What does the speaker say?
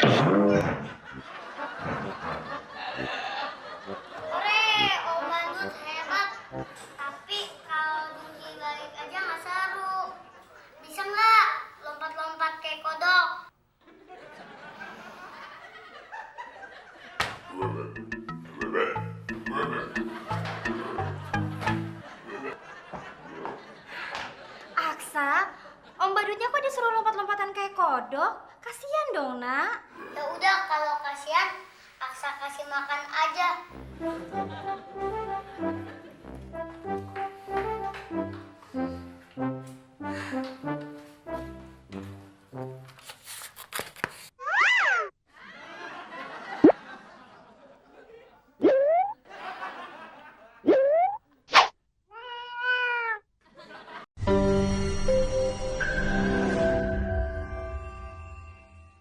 Om Badut hebat. Tapi kalau tinggi balik aja nggak seru. Bisa nggak lompat-lompat kayak kodok? Aksa, Om Badutnya kok disuruh lompat-lompatan kayak kodok? Kasian dong, Nak. Ya udah kalau kasihan, Aksa kasih makan aja.